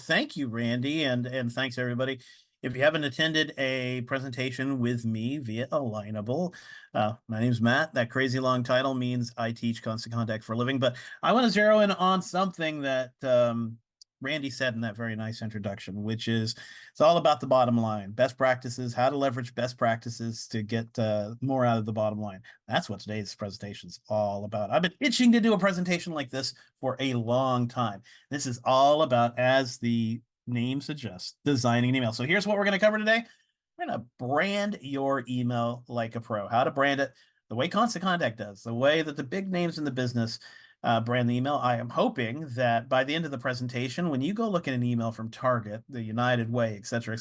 thank you, Randy, and thanks everybody. If you haven't attended a presentation with me via Alignable, my name's Matt. That crazy long title means I teach constant contact for a living, but I want to zero in on something that Randy said in that very nice introduction, which is it's all about the bottom line, best practices, how to leverage best practices to get more out of the bottom line. That's what today's presentation is all about. I've been itching to do a presentation like this for a long time. This is all about, as the name suggests, designing an email. So here's what we're going to cover today. We're going to brand your email like a pro. How to brand it the way Constant Contact does, the way that the big names in the business brand the email. I am hoping that by the end of the presentation, when you go look at an email from Target, the United Way, et cetera,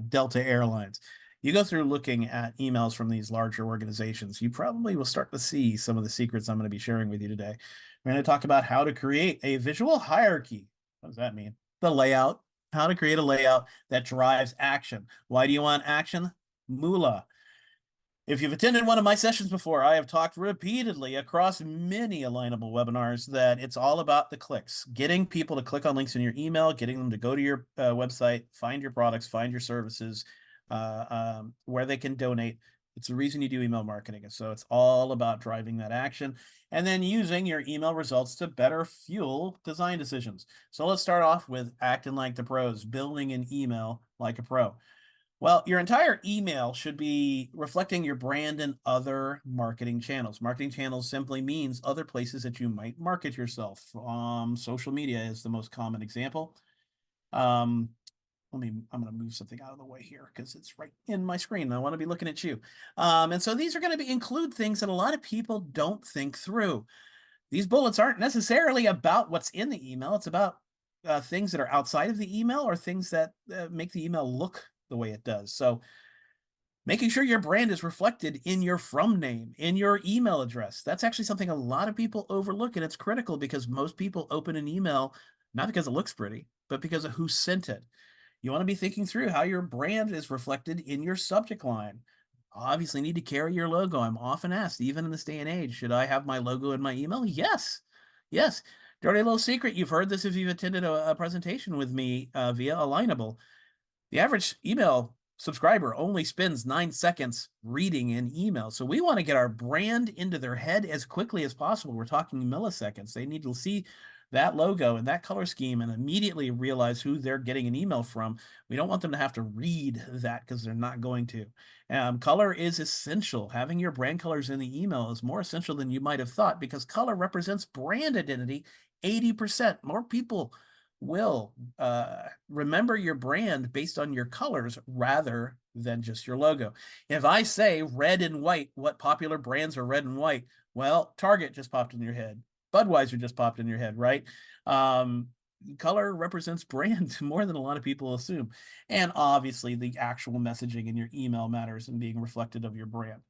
Delta Airlines, you go through looking at emails from these larger organizations, you probably will start to see some of the secrets I'm going to be sharing with you today. We're going to talk about how to create a visual hierarchy. What does that mean? The layout, how to create a layout that drives action. Why do you want action? Moolah. If you've attended one of my sessions before, I have talked repeatedly across many Alignable webinars that it's all about the clicks, getting people to click on links in your email, getting them to go to your website, find your products, find your services, where they can donate. It's the reason you do email marketing. So it's all about driving that action and then using your email results to better fuel design decisions. So let's start off with acting like the pros, building an email like a pro. Well, your entire email should be reflecting your brand and other marketing channels. Marketing channels simply means other places that you might market yourself. Social media is the most common example. I'm going to move something out of the way here because it's right in my screen. I want to be looking at you. And so these are going to include things that a lot of people don't think through. These bullets aren't necessarily about what's in the email. It's about things that are outside of the email or things that make the email look the way it does. So making sure your brand is reflected in your from name, in your email address. That's actually something a lot of people overlook, and it's critical because most people open an email not because it looks pretty, but because of who sent it. You want to be thinking through how your brand is reflected in your subject line. Obviously need to carry your logo. I'm often asked, even in this day and age, should I have my logo in my email? Yes. Yes. Dirty little secret. You've heard this if you've attended a presentation with me via Alignable. The average email subscriber only spends 9 seconds reading an email. So we want to get our brand into their head as quickly as possible. We're talking milliseconds. They need to see that logo and that color scheme and immediately realize who they're getting an email from. We don't want them to have to read that because they're not going to. Color is essential. Having your brand colors in the email is more essential than you might have thought because color represents brand identity. 80% more people will remember your brand based on your colors rather than just your logo. If I say red and white, what popular brands are red and white? Well, Target just popped in your head. Budweiser just popped in your head, right? Color represents brand more than a lot of people assume. And obviously the actual messaging in your email matters and being reflected of your brand.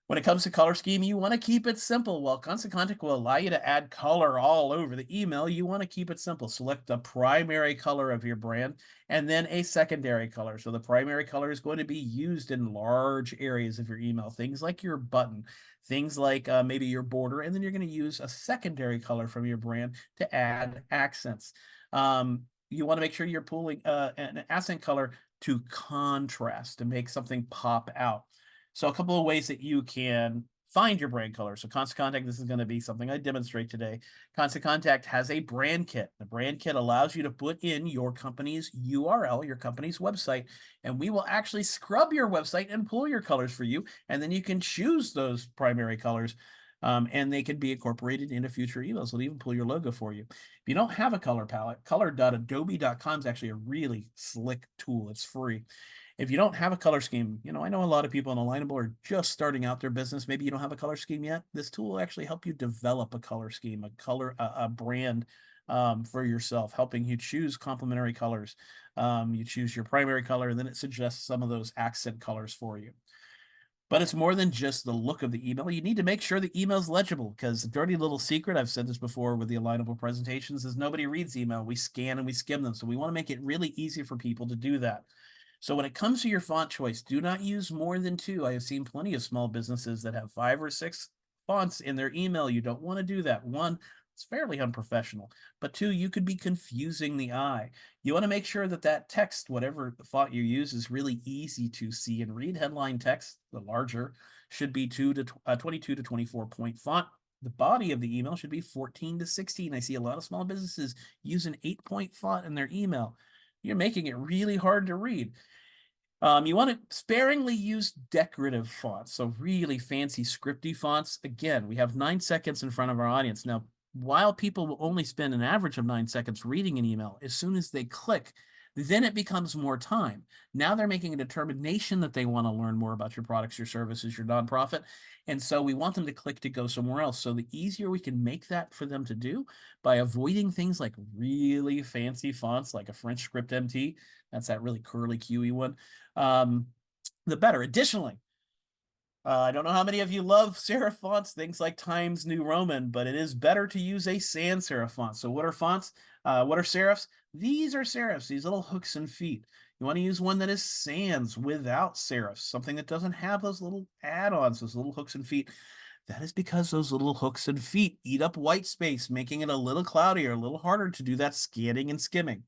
When it comes to color scheme, you want to keep it simple. While Constant Contact will allow you to add color all over the email, you want to keep it simple. Select the primary color of your brand and then a secondary color. So the primary color is going to be used in large areas of your email, things like your button, things like maybe your border, and then you're going to use a secondary color from your brand to add accents. You want to make sure you're pulling an accent color to contrast to make something pop out. So a couple of ways that you can find your brand color. So Constant Contact, this is going to be something I demonstrate today. Constant Contact has a brand kit. The brand kit allows you to put in your company's URL, your company's website, and we will actually scrub your website and pull your colors for you. And then you can choose those primary colors and they can be incorporated into future emails. It'll even pull your logo for you. If you don't have a color palette, color.adobe.com is actually a really slick tool. It's free. If you don't have a color scheme, I know a lot of people in Alignable are just starting out their business. Maybe you don't have a color scheme yet. This tool will actually help you develop a color scheme, a brand for yourself, helping you choose complementary colors. You choose your primary color, and then it suggests some of those accent colors for you. But it's more than just the look of the email. You need to make sure the email is legible because the dirty little secret, I've said this before with the Alignable presentations, is nobody reads email. We scan and we skim them. So we want to make it really easy for people to do that. So when it comes to your font choice, do not use more than 2. I have seen plenty of small businesses that have 5 or 6 fonts in their email. You don't want to do that. One, It's fairly unprofessional. But two, you could be confusing the eye. You want to make sure that that text, whatever font you use, is really easy to see and read. Headline text, the larger, should be 22 to 24 point font. The body of the email should be 14 to 16. I see a lot of small businesses use an 8-point font in their email. You're making it really hard to read. You want to sparingly use decorative fonts, so really fancy scripty fonts. Again, we have 9 seconds in front of our audience. Now, while people will only spend an average of 9 seconds reading an email, as soon as they click, then it becomes more time. Now they're making a determination that they want to learn more about your products, your services, your nonprofit. And so we want them to click to go somewhere else. So the easier we can make that for them to do by avoiding things like really fancy fonts like a French script MT, that's that really curly, QE one, the better. Additionally, I don't know how many of you love serif fonts, things like Times New Roman, but it is better to use a sans serif font. So what are fonts? What are serifs? These are serifs, these little hooks and feet. You want to use one that is sans without serifs, something that doesn't have those little add-ons, those little hooks and feet. That is because those little hooks and feet eat up white space, making it a little cloudier, a little harder to do that scanning and skimming.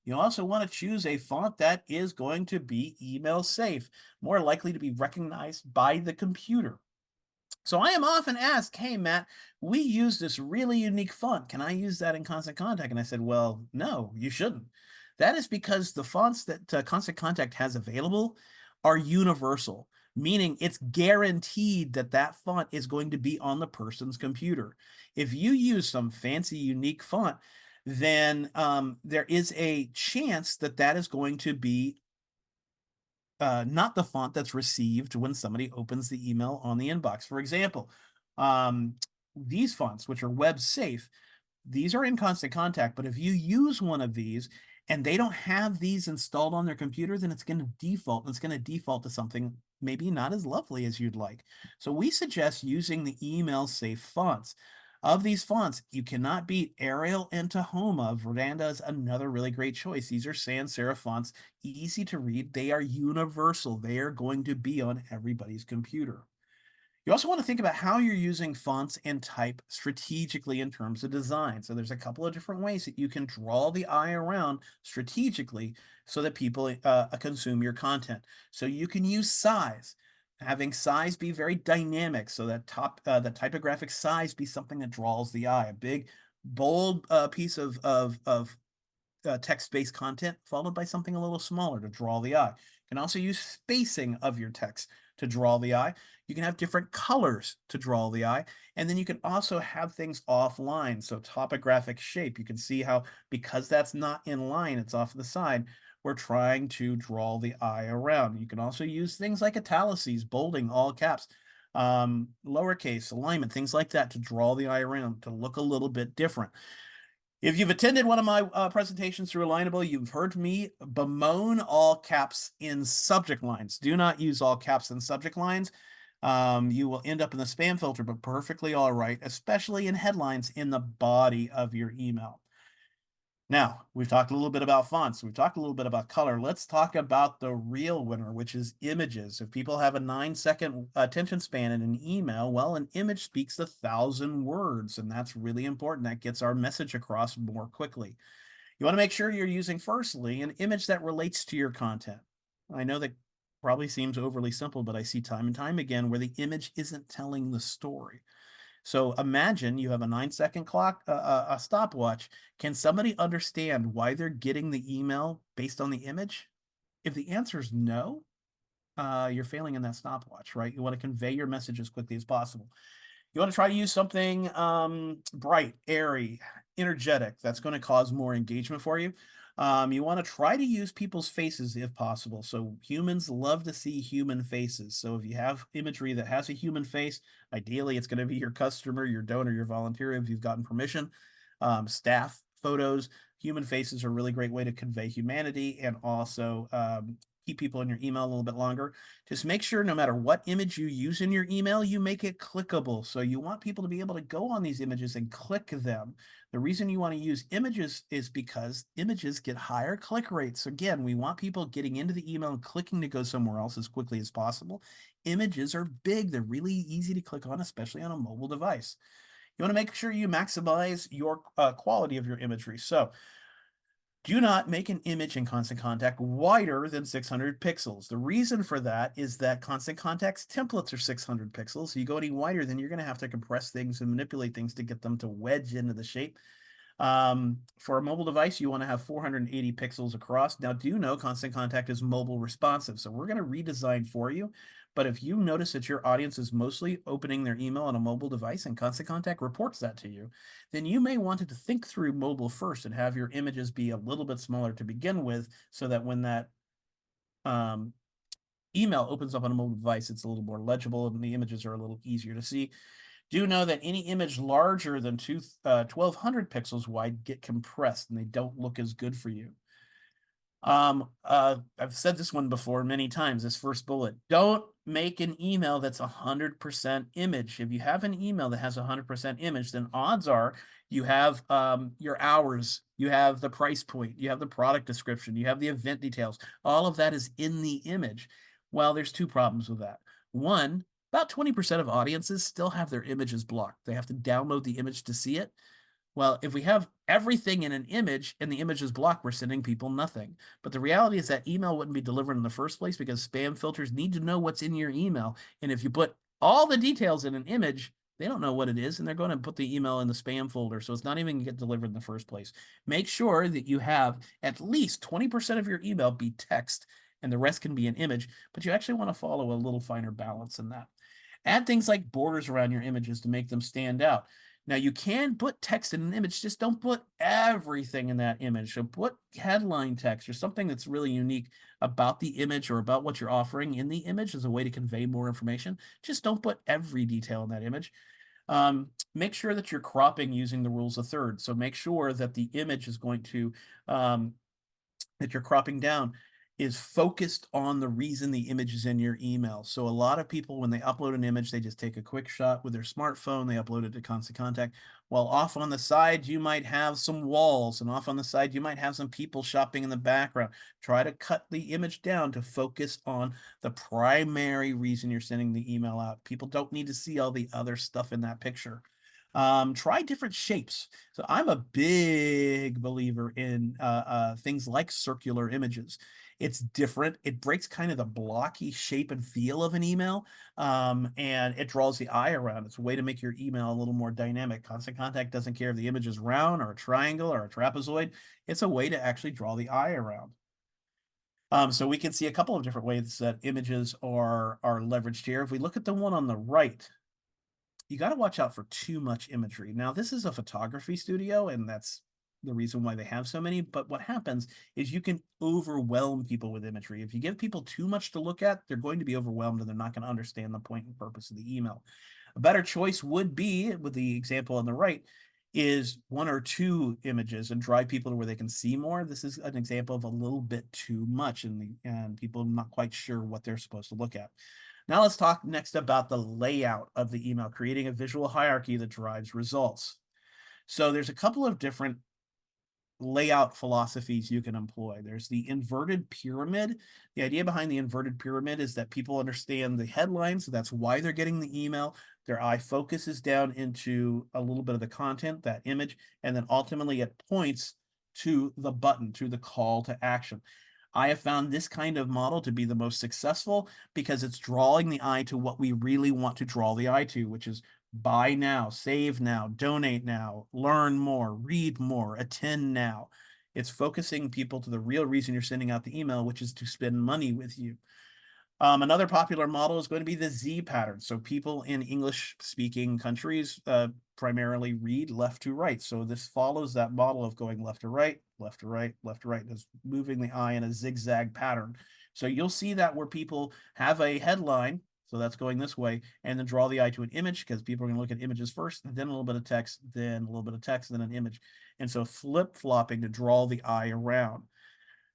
You also want to choose a font that is going to be email safe, more likely to be recognized by the computer. So I am often asked, hey, Matt, we use this really unique font. Can I use that in Constant Contact? And I said, well, no, you shouldn't. That is because the fonts that Constant Contact has available are universal, meaning it's guaranteed that that font is going to be on the person's computer. If you use some fancy, unique font, then there is a chance that that is going to be not the font that's received when somebody opens the email on the inbox. For example, these fonts, which are web safe, these are in Constant Contact, but if you use one of these and they don't have these installed on their computer, then it's going to default. It's going to default to something maybe not as lovely as you'd like. So we suggest using the email safe fonts. Of these fonts, you cannot beat Arial and Tahoma. Veranda is another really great choice. These are sans serif fonts, easy to read. They are universal. They are going to be on everybody's computer. You also want to think about how you're using fonts and type strategically in terms of design. So there's a couple of different ways that you can draw the eye around strategically so that people consume your content. So you can use size, having size be very dynamic, so that the typographic size be something that draws the eye. A big, bold piece of text-based content followed by something a little smaller to draw the eye. You can also use spacing of your text to draw the eye. You can have different colors to draw the eye. And then you can also have things offline. So topographic shape, you can see how, because that's not in line, it's off the side, we're trying to draw the eye around. You can also use things like italices, bolding, all caps, lowercase, alignment, things like that to draw the eye around, to look a little bit different. If you've attended one of my presentations through Alignable, you've heard me bemoan all caps in subject lines. Do not use all caps in subject lines. You will end up in the spam filter, but perfectly all right, especially in headlines in the body of your email. Now, we've talked a little bit about fonts. We've talked a little bit about color. Let's talk about the real winner, which is images. If people have a 9-second attention span in an email, well, an image speaks 1,000 words, and that's really important. That gets our message across more quickly. You want to make sure you're using, firstly, an image that relates to your content. I know that probably seems overly simple, but I see time and time again where the image isn't telling the story. So imagine you have a 9-second clock, a stopwatch. Can somebody understand why they're getting the email based on the image? If the answer is no, you're failing in that stopwatch, right? You want to convey your message as quickly as possible. You want to try to use something bright, airy, energetic. That's going to cause more engagement for you. You want to try to use people's faces if possible. So humans love to see human faces. So if you have imagery that has a human face, ideally it's going to be your customer, your donor, your volunteer, if you've gotten permission. Staff photos, human faces are a really great way to convey humanity and also keep people in your email a little bit longer. Just make sure no matter what image you use in your email, you make it clickable. So you want people to be able to go on these images and click them. The reason you want to use images is because images get higher click rates. Again, we want people getting into the email and clicking to go somewhere else as quickly as possible. Images are big. They're really easy to click on, especially on a mobile device. You want to make sure you maximize your quality of your imagery. So do not make an image in Constant Contact wider than 600 pixels. The reason for that is that Constant Contact's templates are 600 pixels. So you go any wider, then you're going to have to compress things and manipulate things to get them to wedge into the shape. For a mobile device, you want to have 480 pixels across. Now, do know Constant Contact is mobile responsive, so we're going to redesign for you. But if you notice that your audience is mostly opening their email on a mobile device and Constant Contact reports that to you, then you may want to think through mobile first and have your images be a little bit smaller to begin with, so that when that email opens up on a mobile device, it's a little more legible and the images are a little easier to see. Do know that any image larger than 1200 pixels wide get compressed and they don't look as good for you. I've said this one before many times, this first bullet. Don't make an email that's 100% image. If you have an email that has 100% image, then odds are you have your hours, you have the price point, you have the product description, you have the event details. All of that is in the image. Well, there's two problems with that. One, about 20% of audiences still have their images blocked. They have to download the image to see it. Well, if we have everything in an image and the image is blocked, we're sending people nothing. But the reality is that email wouldn't be delivered in the first place because spam filters need to know what's in your email. And if you put all the details in an image, they don't know what it is, and they're going to put the email in the spam folder. So it's not even going to get delivered in the first place. Make sure that you have at least 20% of your email be text and the rest can be an image, but you actually want to follow a little finer balance in that. Add things like borders around your images to make them stand out. Now, you can put text in an image, just don't put everything in that image. So put headline text or something that's really unique about the image or about what you're offering in the image as a way to convey more information. Just don't put every detail in that image. Make sure that you're cropping using the rules of thirds. So make sure that the image is going to, that you're cropping down is focused on the reason the image is in your email. So a lot of people, when they upload an image, they just take a quick shot with their smartphone, they upload it to Constant Contact. While off on the side, you might have some walls, and off on the side, you might have some people shopping in the background. Try to cut the image down to focus on the primary reason you're sending the email out. People don't need to see all the other stuff in that picture. Try different shapes. So I'm a big believer in things like circular images. It's different. It breaks kind of the blocky shape and feel of an email, and it draws the eye around. It's a way to make your email a little more dynamic. Constant Contact doesn't care if the image is round or a triangle or a trapezoid. It's a way to actually draw the eye around. So we can see a couple of different ways that images are leveraged here. If we look at the one on the right, you got to watch out for too much imagery. Now, this is a photography studio, and that's the reason why they have so many. But what happens is you can overwhelm people with imagery. If you give people too much to look at, they're going to be overwhelmed and they're not going to understand the point and purpose of the email. A better choice would be, with the example on the right, is one or two images and drive people to where they can see more. This is an example of a little bit too much, and people not quite sure what they're supposed to look at. Now let's talk next about the layout of the email, creating a visual hierarchy that drives results. So there's a couple of different layout philosophies you can employ. There's the inverted pyramid. The idea behind the inverted pyramid is that people understand the headline, so that's why they're getting the email. Their eye focuses down into a little bit of the content, that image, and then ultimately it points to the button, to the call to action. I have found this kind of model to be the most successful because it's drawing the eye to what we really want to draw the eye to, which is buy now, save now, donate now, learn more, read more, attend now. It's focusing people to the real reason you're sending out the email, which is to spend money with you. Another popular model is going to be the Z pattern. So people in English-speaking countries primarily read left to right. So this follows that model of going left to right, left to right, left to right, and is moving the eye in a zigzag pattern. So you'll see that where people have a headline, so that's going this way, and then draw the eye to an image because people are going to look at images first, then a little bit of text, then a little bit of text, then an image. And so flip-flopping to draw the eye around.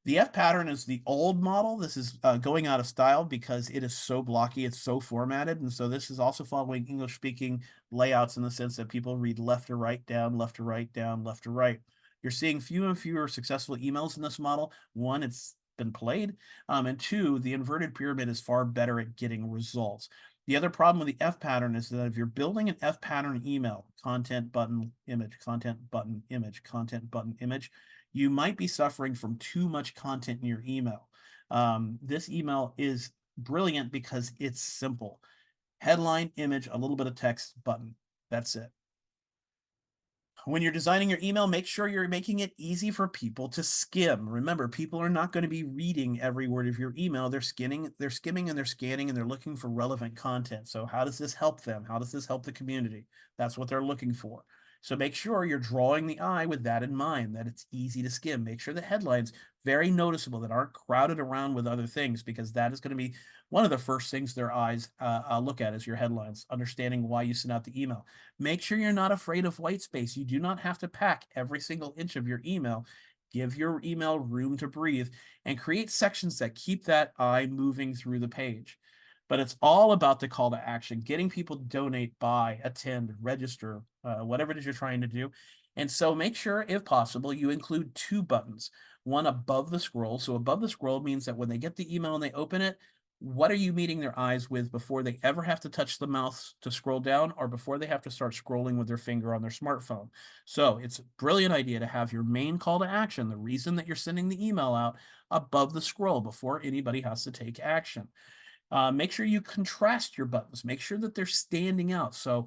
The F pattern is the old model. This is going out of style because it is so blocky, it's so formatted. And so this is also following English-speaking layouts in the sense that people read left to right, down, left to right, down, left to right. You're seeing fewer and fewer successful emails in this model. One, it's been played. And two, the inverted pyramid is far better at getting results. The other problem with the F pattern is that if you're building an F pattern email, content button image, content button image, content button image, you might be suffering from too much content in your email. This email is brilliant because it's simple. Headline, image, a little bit of text, button. That's it. When you're designing your email, make sure you're making it easy for people to skim. Remember, people are not going to be reading every word of your email. They're skimming and they're scanning and they're looking for relevant content. So how does this help them? How does this help the community? That's what they're looking for. So make sure you're drawing the eye with that in mind, that it's easy to skim. Make sure the headlines very noticeable, that aren't crowded around with other things, because that is going to be one of the first things their eyes look at is your headlines, understanding why you sent out the email. Make sure you're not afraid of white space. You do not have to pack every single inch of your email. Give your email room to breathe and create sections that keep that eye moving through the page. But it's all about the call to action, getting people to donate, buy, attend, register, whatever it is you're trying to do. And so make sure, if possible, you include two buttons, one above the scroll. So above the scroll means that when they get the email and they open it, what are you meeting their eyes with before they ever have to touch the mouse to scroll down, or before they have to start scrolling with their finger on their smartphone? So it's a brilliant idea to have your main call to action, the reason that you're sending the email out, above the scroll before anybody has to take action. Make sure you contrast your buttons. Make sure that they're standing out. So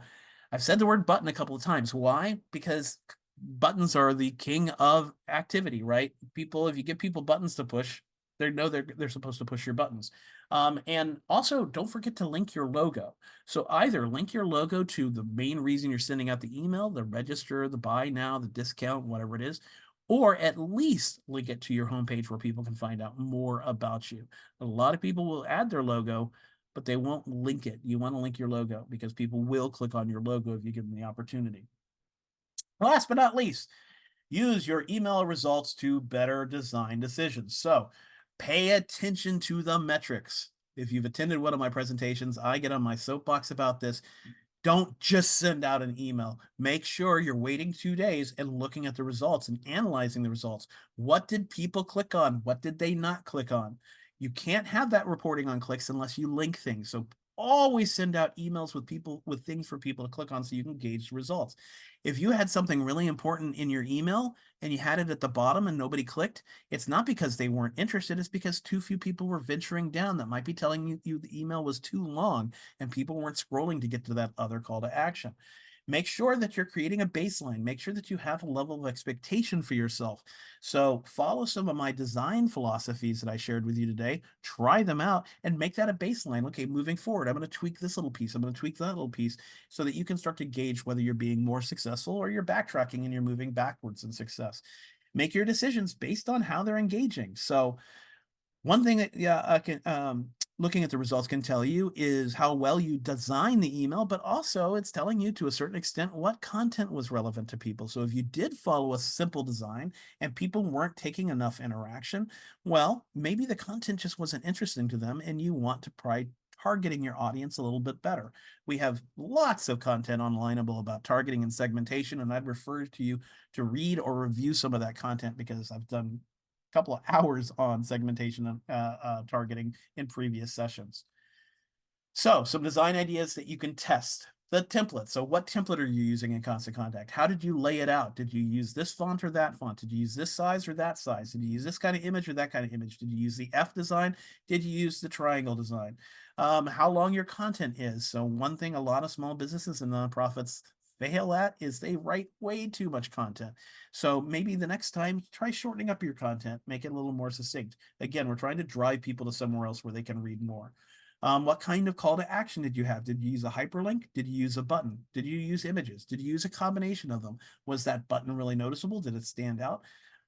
I've said the word button a couple of times. Why? Because buttons are the king of activity, right? People, if you give people buttons to push, they know they're supposed to push your buttons. And also, don't forget to link your logo. So either link your logo to the main reason you're sending out the email, the register, the buy now, the discount, whatever it is, or at least link it to your homepage where people can find out more about you. A lot of people will add their logo, but they won't link it. You want to link your logo because people will click on your logo if you give them the opportunity. Last but not least, use your email results to better design decisions. So pay attention to the metrics. If you've attended one of my presentations, I get on my soapbox about this. Don't just send out an email. Make sure you're waiting 2 days and looking at the results and analyzing the results. What did people click on? What did they not click on? You can't have that reporting on clicks unless you link things. So always send out emails with things for people to click on so you can gauge the results. If you had something really important in your email and you had it at the bottom and nobody clicked, it's not because they weren't interested. It's because too few people were venturing down. That might be telling you the email was too long and people weren't scrolling to get to that other call to action. Make sure that you're creating a baseline. Make sure that you have a level of expectation for yourself. So follow some of my design philosophies that I shared with you today, try them out and make that a baseline. Okay, moving forward, I'm going to tweak this little piece. I'm going to tweak that little piece so that you can start to gauge whether you're being more successful or you're backtracking and you're moving backwards in success. Make your decisions based on how they're engaging. So one thing that I can looking at the results can tell you is how well you design the email, but also it's telling you to a certain extent what content was relevant to people. So if you did follow a simple design and people weren't taking enough interaction, well, maybe the content just wasn't interesting to them and you want to try targeting your audience a little bit better. We have lots of content on Alignable about targeting and segmentation, and I'd refer to you to read or review some of that content because I've done couple of hours on segmentation and targeting in previous sessions. So some design ideas that you can test. The template. So what template are you using in Constant Contact? How did you lay it out? Did you use this font or that font? Did you use this size or that size? Did you use this kind of image or that kind of image? Did you use the F design? Did you use the triangle design? How long your content is. So one thing a lot of small businesses and nonprofits fail at is they write way too much content. So maybe the next time, try shortening up your content, make it a little more succinct. Again, we're trying to drive people to somewhere else where they can read more. What kind of call to action did you have? Did you use a hyperlink? Did you use a button? Did you use images? Did you use a combination of them? Was that button really noticeable? Did it stand out?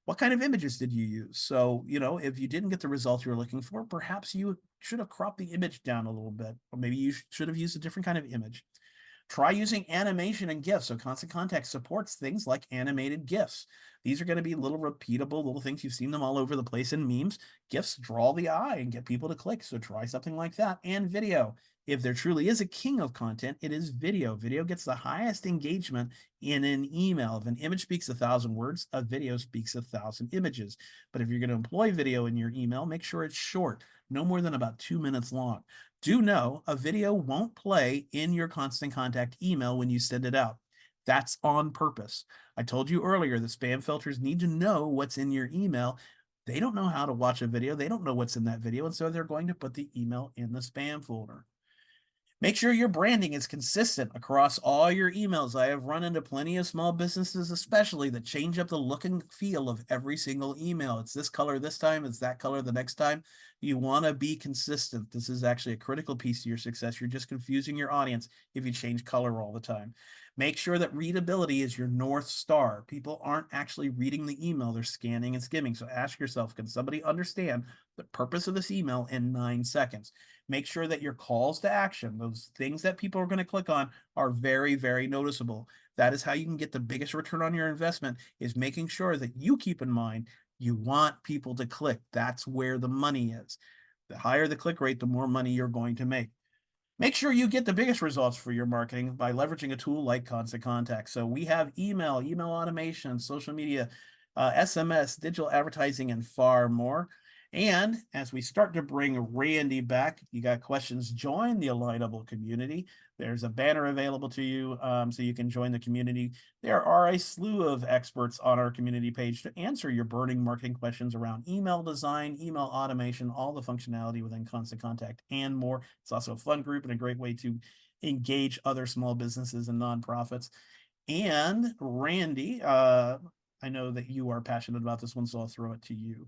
What kind of images did you use? So, if you didn't get the results you were looking for, perhaps you should have cropped the image down a little bit, or maybe you should have used a different kind of image. Try using animation and GIFs. So Constant Contact supports things like animated GIFs. These are going to be little repeatable little things. You've seen them all over the place in memes. GIFs draw the eye and get people to click. So try something like that. And video. If there truly is a king of content, it is video. Video gets the highest engagement in an email. If an image speaks 1,000 words, a video speaks 1,000 images. But if you're going to employ video in your email, make sure it's short, no more than about 2 minutes long. Do know a video won't play in your constant contact email when you send it out. That's on purpose. I told you earlier the spam filters need to know what's in your email. They don't know how to watch a video. They don't know what's in that video. And so they're going to put the email in the spam folder. Make sure your branding is consistent across all your emails. I have run into plenty of small businesses, especially that change up the look and feel of every single email. It's this color this time, it's that color the next time. You want to be consistent. This is actually a critical piece to your success. You're just confusing your audience if you change color all the time. Make sure that readability is your North Star. People aren't actually reading the email, they're scanning and skimming. So ask yourself, can somebody understand the purpose of this email in 9 seconds? Make sure that your calls to action, those things that people are going to click on, are very, very noticeable. That is how you can get the biggest return on your investment, is making sure that you keep in mind you want people to click. That's where the money is. The higher the click rate, the more money you're going to make. Make sure you get the biggest results for your marketing by leveraging a tool like Constant Contact. So we have email, email automation, social media, SMS, digital advertising, and far more. And as we start to bring Randy back, you got questions, join the Alignable community. There's a banner available to you so you can join the community. There are a slew of experts on our community page to answer your burning marketing questions around email design, email automation, all the functionality within Constant Contact, and more. It's also a fun group and a great way to engage other small businesses and nonprofits. And Randy, I know that you are passionate about this one, so I'll throw it to you.